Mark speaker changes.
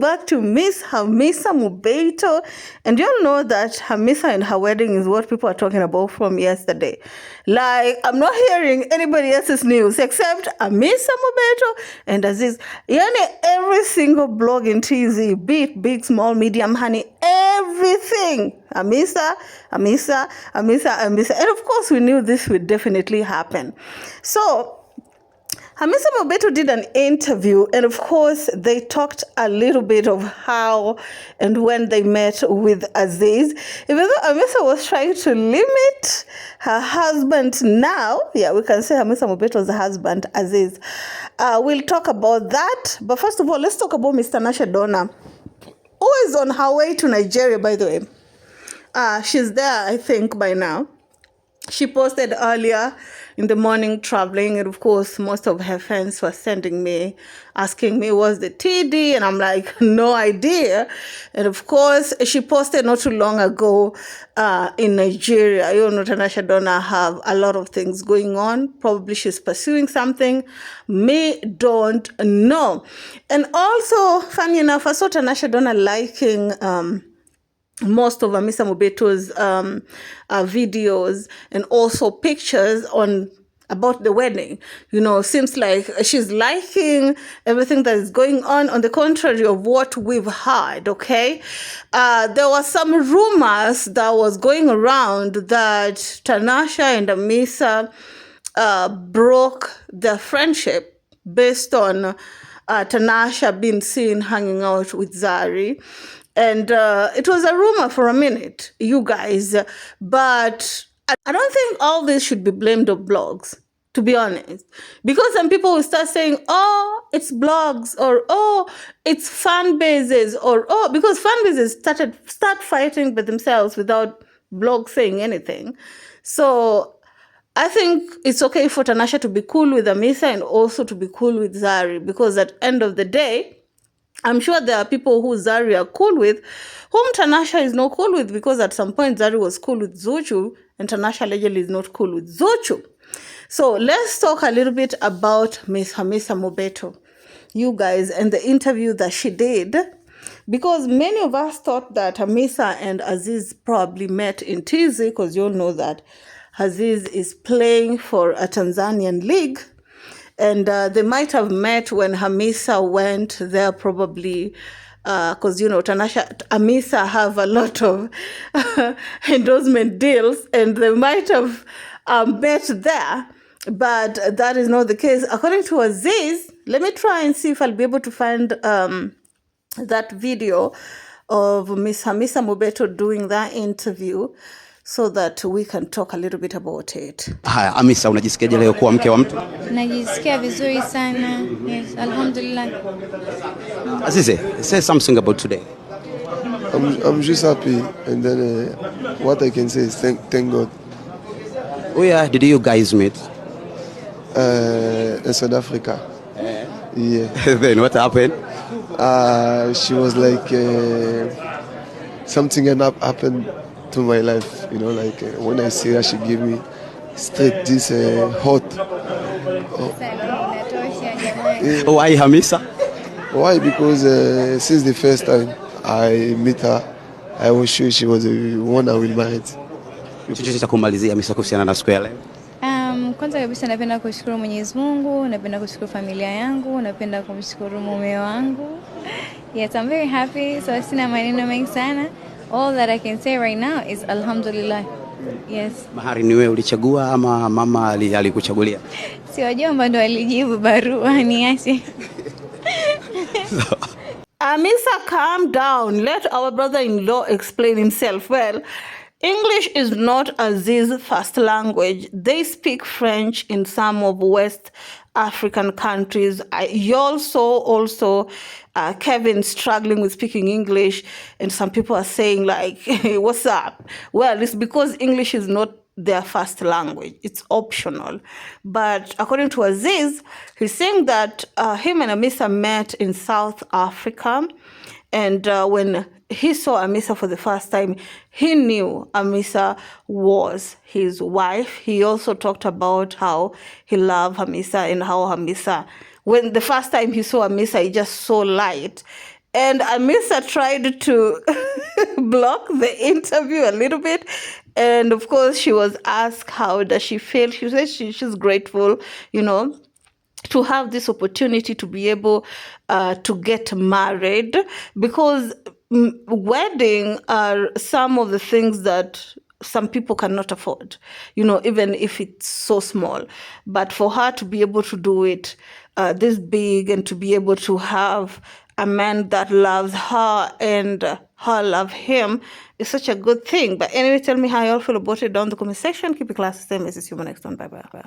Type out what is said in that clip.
Speaker 1: back to Miss Hamisa Mobeto. And you all know that Hamisa and her wedding is what people are talking about from yesterday. Like, I'm not hearing anybody else's news except Hamisa Mobeto and Aziz. Yani, every single blog in TZ, big, small, medium, honey, everything. Hamisa. And of course, we knew this would definitely happen. So, Hamisa Mobeto did an interview, and of course, they talked a little bit of how and when they met with Aziz. Even though Hamisa was trying to limit her husband now, yeah, we can say Hamisa Mobeto's husband, Aziz. We'll talk about that. But first of all, let's talk about Mr. Tanasha Donna, who is on her way to Nigeria, by the way. She's there, I think, by now. She posted earlier in the morning traveling, and of course, most of her fans were sending me, asking me, what's the TD? And I'm like, no idea. And of course, she posted not too long ago in Nigeria. You know, Tanasha Donna have a lot of things going on. Probably she's pursuing something. Me don't know. And also, funny enough, I saw Tanasha Donna liking most of Hamisa Mobeto's videos and also pictures on about the wedding. You know, seems like she's liking everything that is going on the contrary of what we've heard, okay? There were some rumors that was going around that Tanasha and Hamisa broke their friendship based on Tanasha being seen hanging out with Zari. And it was a rumor for a minute, you guys. But I don't think all this should be blamed on blogs, to be honest. Because some people will start saying, oh, it's blogs, or oh, it's fan bases, or oh, because fan bases start fighting by themselves without blogs saying anything. So I think it's okay for Tanasha to be cool with Hamisa and also to be cool with Zari, because at the end of the day, I'm sure there are people who Zari are cool with, whom Tanasha is not cool with, because at some point Zari was cool with Zuchu, and Tanasha allegedly is not cool with Zuchu. So let's talk a little bit about Miss Hamisa Mobeto, you guys, and the interview that she did, because many of us thought that Hamisa and Aziz probably met in TZ, because you all know that Aziz is playing for a Tanzanian league. And they might have met when Hamisa went there, probably, because, you know, Hamisa have a lot of endorsement deals, and they might have met there. But that is not the case. According to Aziz, let me try and see if I'll be able to find that video of Miss Hamisa Mobeto doing that interview, so that we can talk a little bit about it.
Speaker 2: Haya, Hamisa, unajisikiaje leo kuwa mke wa mtu?
Speaker 3: Najisikia vizuri sana. Yes, alhamdulillah.
Speaker 2: Azize, say something about today.
Speaker 4: I'm just happy, and then what I can say is thank God.
Speaker 2: Where did you guys meet?
Speaker 4: In South Africa. Yeah.
Speaker 2: Then what happened?
Speaker 4: She was like something happened to my life, you know, like when I see her, she gave me straight this hot.
Speaker 2: Why Hamisa?
Speaker 4: Why? Because since the first time I met her, I was sure she was the one I will marry.
Speaker 2: Chochote cha kumalizia Hamisa kuhusiana na siku ya leo?
Speaker 3: Kwanza kabisa napenda kushukuru Mwenyezi Mungu, napenda kushukuru familia yangu, napenda kumshukuru mume wangu. Yes, I'm very happy, so sina maneno mengi sana. All that I can say right now is alhamdulillah. Yes.
Speaker 2: Mahari ni wewe ulichagua ama mama alikuchagulia?
Speaker 3: Si wajomba ndo alijibu barua niache.
Speaker 1: Hamisa, calm down. Let our brother-in-law explain himself. Well, English is not Aziz's first language. They speak French in some of West African countries. You also Kevin struggling with speaking English, and some people are saying like, hey, what's up? Well, it's because English is not their first language. It's optional. But according to Aziz, he's saying that him and Hamisa met in South Africa, and when he saw Hamisa for the first time, he knew Hamisa was his wife. He also talked about how he loved Hamisa and how Hamisa, when the first time he saw Hamisa, he just saw light. And Amisa tried to block the interview a little bit. And of course, she was asked, how does she feel? She said she's grateful, to have this opportunity to be able to get married, because wedding are some of the things that some people cannot afford, even if it's so small. But for her to be able to do it this big, and to be able to have a man that loves her and her love him, is such a good thing. But anyway, tell me how you all feel about it down in the comment section. Keep it class, same as this human next one. Bye bye.